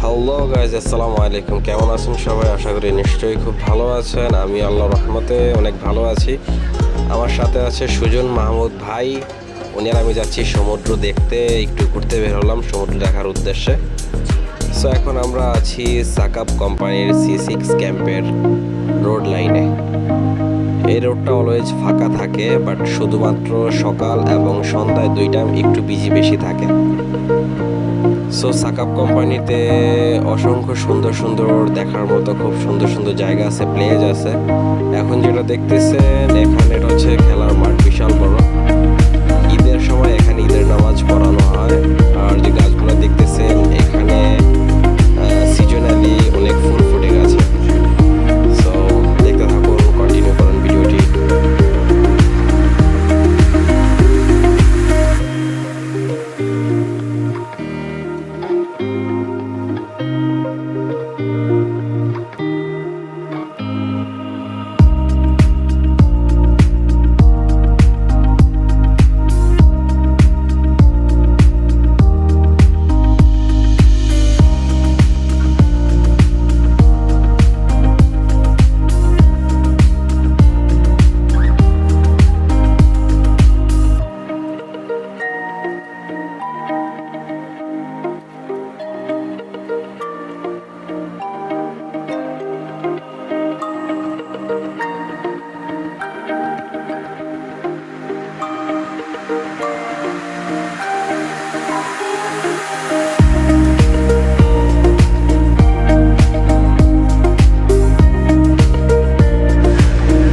Hello guys, আসসালামু আলাইকুম। কেমন আছেন সবাই? আশা করি নিশ্চয়ই খুব ভালো আছেন। আমি আল্লাহর রহমতে অনেক ভালো আছি। আমার সাথে আছে সুজন মাহমুদ ভাই। উনি আর আমি যাচ্ছি সমুদ্র দেখতে, একটু ঘুরতে বের হলাম সমুদ্র দেখার উদ্দেশ্যে। সো এখন আমরা আছি সাকাপ কোম্পানির C6 ক্যাম্পের রোড লাইনে। এই রোডটা অলওয়েজ ফাঁকা থাকে, বাট শুধুমাত্র সকাল এবং সন্ধ্যায় দুইটা একটু বেশি থাকে। সো সাকাপ কোম্পানিতে অসংখ্য সুন্দর সুন্দর দেখার মতো খুব সুন্দর সুন্দর জায়গা আছে, প্লেস আছে। এখন যেটা দেখতেছেন এখানে, এটা হচ্ছে খেলার মাঠ, বিশাল বড়। ঈদের সময় এখানে ঈদের নামাজ পড়ানো হয়। আর যে গাছগুলো দেখতেছেন এখানে সিজনালি অনেক ফুল ফুটে গেছে। সো দেখতে থাকুন, কন্টিনিউ করুন ভিডিওটি।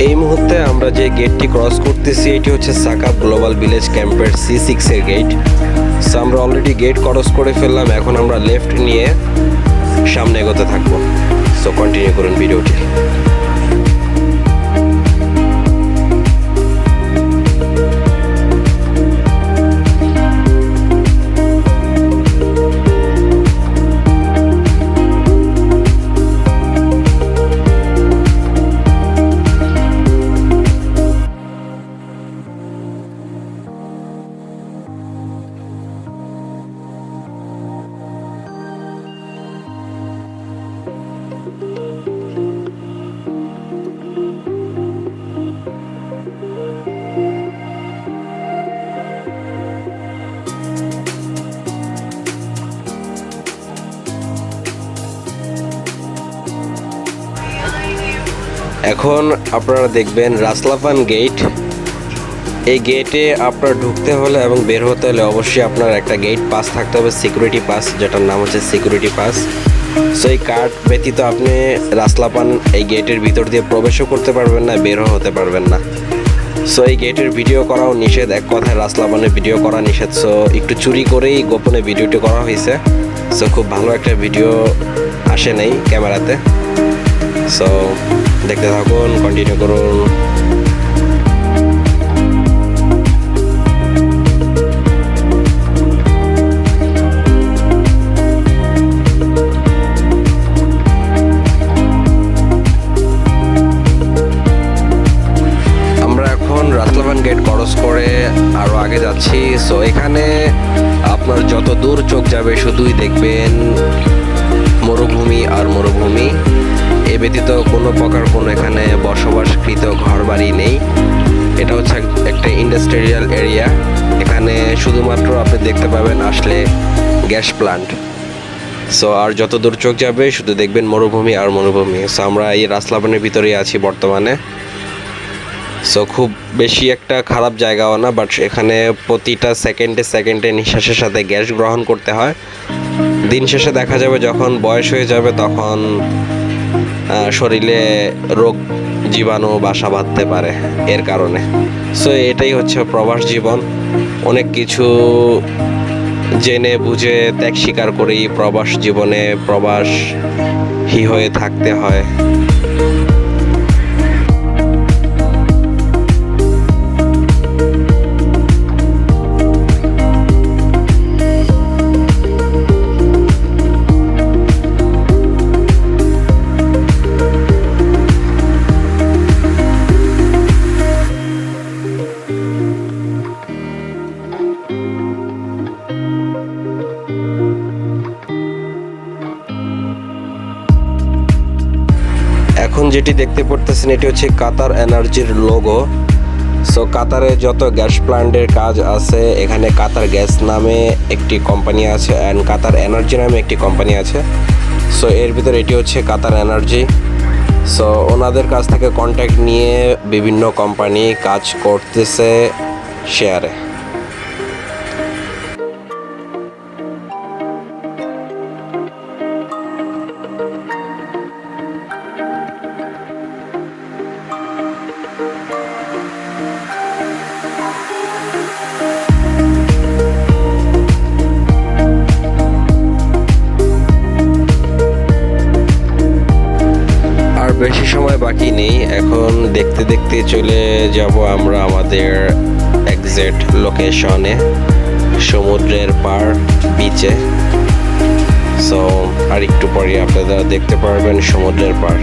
এই মুহূর্তে আমরা যে গেটটি ক্রস করতেছি এটি হচ্ছে সাকাপ গ্লোবাল ভিলেজ ক্যাম্পের C6 এর গেট। সো আমরা অলরেডি গেট ক্রস করে ফেললাম। এখন আমরা লেফট নিয়ে সামনে এগোতে থাকবো। সো কন্টিনিউ করুন ভিডিওটি। এখন আপনারা দেখবেন রাসলাফান গেট। এই গেটে আপনার ঢুকতে হলে এবং বের হতে হলে অবশ্যই আপনার একটা গেট পাস থাকতে হবে, সিকিউরিটি পাস, যেটার নাম হচ্ছে সিকিউরিটি পাস। সো এই কার্ড ব্যতীত আপনি রাসলাফান এই গেটের ভিতর দিয়ে প্রবেশও করতে পারবেন না, বেরও হতে পারবেন না। সো এই গেটের ভিডিও করাও নিষেধ, এক কথায় রাসলাফানের ভিডিও করা নিষেধ। সো একটু চুরি করেই গোপনে ভিডিওটি করা হয়েছে। সো খুব ভালো একটা ভিডিও আসে নাই ক্যামেরাতে। সো দেখতে থাকুন, কন্টিনিউ করুন। আমরা এখন রাসলাফান গেট ক্রস করে আরো আগে যাচ্ছি। সো এখানে আপনার যত দূর চোখ যাবে শুধুই দেখবেন মরুভূমি আর মরুভূমি। এ ব্যতীত কোনো প্রকার কোনো এখানে বসবাসকৃত ঘর বাড়ি নেই। এটা হচ্ছে একটা ইন্ডাস্ট্রিয়াল এরিয়া। এখানে শুধুমাত্র আপনি দেখতে পাবেন আসলে গ্যাস প্লান্ট। সো আর যত দূর চোখ যাবে শুধু দেখবেন মরুভূমি আর মরুভূমি। সো আমরা এই রাসলাফানের ভিতরেই আছি বর্তমানে। সো খুব বেশি একটা খারাপ জায়গাও না, বাট এখানে প্রতিটা সেকেন্ডে সেকেন্ডে নিঃশ্বাসের সাথে গ্যাস গ্রহণ করতে হয়। দিন শেষে দেখা যাবে যখন বয়স হয়ে যাবে তখন শরীরে রোগ জীবাণু বাসা বাঁধতে পারে এর কারণে। সো এটাই হচ্ছে প্রবাস জীবন। অনেক কিছু জেনে বুঝে ত্যাগ স্বীকার করেই প্রবাস জীবনে প্রবাসী হয়ে থাকতে হয়। এখন যেটি দেখতে পড়তেছেন এটি হচ্ছে কাতার এনার্জির লোগো। সো কাতারে যত গ্যাস প্ল্যান্টের কাজ আছে এখানে কাতার গ্যাস নামে একটি কোম্পানি আছে অ্যান্ড কাতার এনার্জি নামে একটি কোম্পানি আছে। সো এর ভিতরে এটি হচ্ছে কাতার এনার্জি। সো ওনাদের কাছ থেকে কন্ট্যাক্ট নিয়ে বিভিন্ন কোম্পানি কাজ করতেছে শেয়ারে। বেশি সময় বাকি নেই, এখন দেখতে দেখতে চলে যাব আমরা আমাদের এক্সাক্ট লোকেশনে, সমুদ্রের পাড় বিচে। সো আর একটু পরে আপনারা দেখতে পারবেন সমুদ্রের পাড়।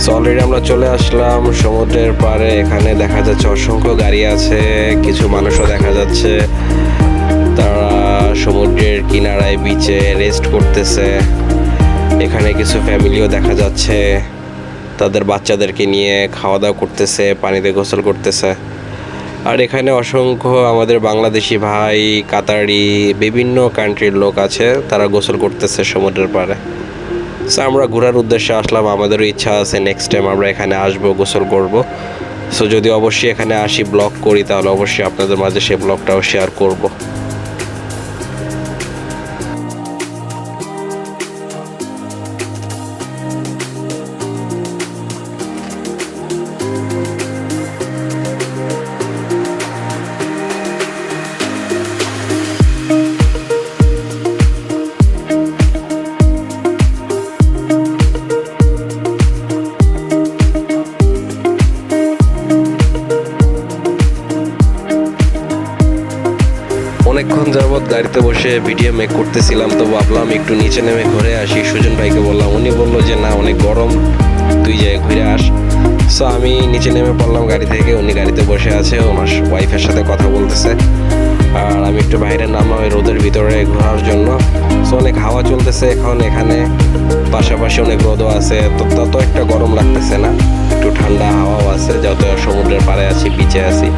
সো অলরেডি আমরা চলে আসলাম সমুদ্রের পাড়ে। এখানে দেখা যাচ্ছে অসংখ্য গাড়ি আছে, কিছু মানুষও দেখা যাচ্ছে, তারা সমুদ্রের কিনারায় বিচে রেস্ট করতেছে। এখানে কিছু ফ্যামিলিও দেখা যাচ্ছে তাদের বাচ্চাদেরকে নিয়ে খাওয়া দাওয়া করতেছে, পানিতে গোসল করতেছে। আর এখানে অসংখ্য আমাদের বাংলাদেশি ভাই, কাতারি, বিভিন্ন কান্ট্রির লোক আছে, তারা গোসল করতেছে সমুদ্রের পাড়ে। সো আমরা ঘোরার উদ্দেশ্যে আসলাম, আমাদেরও ইচ্ছা আছে নেক্সট টাইম আমরা এখানে আসবো, গোসল করব। সো যদি অবশ্যই এখানে আসি ব্লগ করি তাহলে অবশ্যই আপনাদের মাঝে সেই ব্লগটাও শেয়ার করব। অনেকক্ষণ যাবৎ গাড়িতে বসে ভিডিও মেক করতেছিলাম, তো ভাবলাম একটু নিচে নেমে ঘুরে আসি। সুজন ভাইকে বললাম, উনি বললো যে না অনেক গরম, তুই যাই ঘুরে আস। সো আমি নিচে নেমে পড়লাম গাড়ি থেকে, উনি গাড়িতে বসে আছে, ওনার ওয়াইফের সাথে কথা বলতেছে। আর আমি একটু বাইরে নামলাম এই রোদের ভিতরে ঘোরার জন্য। সো অনেক হাওয়া চলতেছে এখন এখানে, পাশাপাশি অনেক রোদও আছে, তো তত একটা গরম লাগতেছে না, একটু ঠান্ডা হাওয়াও আছে, যত সমুদ্রের পাড়ে আছি, বিচে আছি।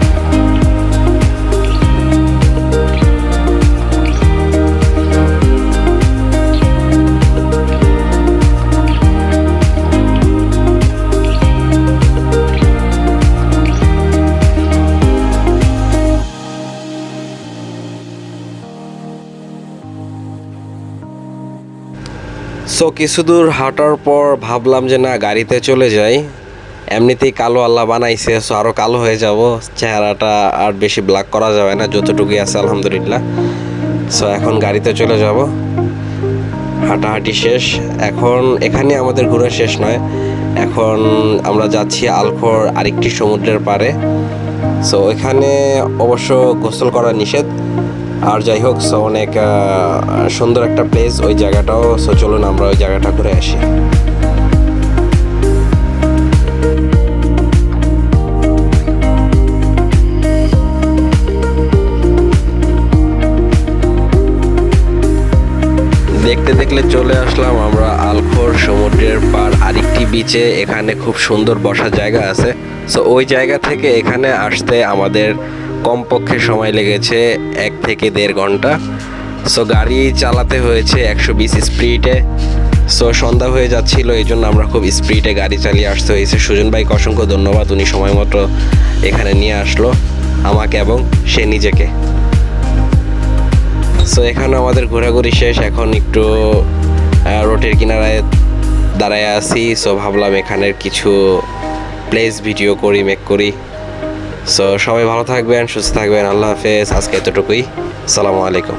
সো কিছু দূর হাঁটার পর ভাবলাম যে না গাড়িতে চলে যাই, এমনিতেই কালো আল্লাহ বানাইছে, সো আরও কালো হয়ে যাব, চেহারাটা আর বেশি ব্ল্যাক করা যাবে না, যতটুকুই আছে আলহামদুলিল্লাহ। সো এখন গাড়িতে চলে যাব, হাঁটাহাঁটি শেষ। এখন এখানে আমাদের ঘোরা শেষ নয়, এখন আমরা যাচ্ছি আলখোর আরেকটি সমুদ্রের পাড়ে। সো এখানে অবশ্য গোসল করা নিষেধ, আর যাই হোক সো অনেক সুন্দর একটা প্লেস ওই জায়গাটাও। সো চলুন আমরা ওই জায়গাটা ঘুরে আসি। দেখতে দেখলে চলে আসলাম আমরা আলখোর সমুদ্রের পাড় আরেকটি বিচে। এখানে খুব সুন্দর বসার জায়গা আছে। সো ওই জায়গা থেকে এখানে আসতে আমাদের কমপক্ষে সময় লেগেছে 1 থেকে 1.5 ঘন্টা। সো গাড়ি চালাতে হয়েছে 120 স্পিডে। সো সন্ধ্যা হয়ে যাচ্ছিল, এই জন্য আমরা খুব স্পিডে গাড়ি চালিয়ে আসতে হয়েছে। সুজন ভাইকে অসংখ্য ধন্যবাদ, উনি সময় মতো এখানে নিয়ে আসলো আমাকে এবং সে নিজেকে। সো এখানে আমাদের ঘোরাঘুরি শেষ, এখন একটু রোডের কিনারায় দাঁড়ায় আছি। সো ভাবলাম এখানের কিছু প্লেস ভিডিও করি, মেক করি। সো সবাই ভালো থাকবেন, সুস্থ থাকবেন, আল্লাহ হাফেজ। আজকে এতটুকুই, আসসালামু আলাইকুম।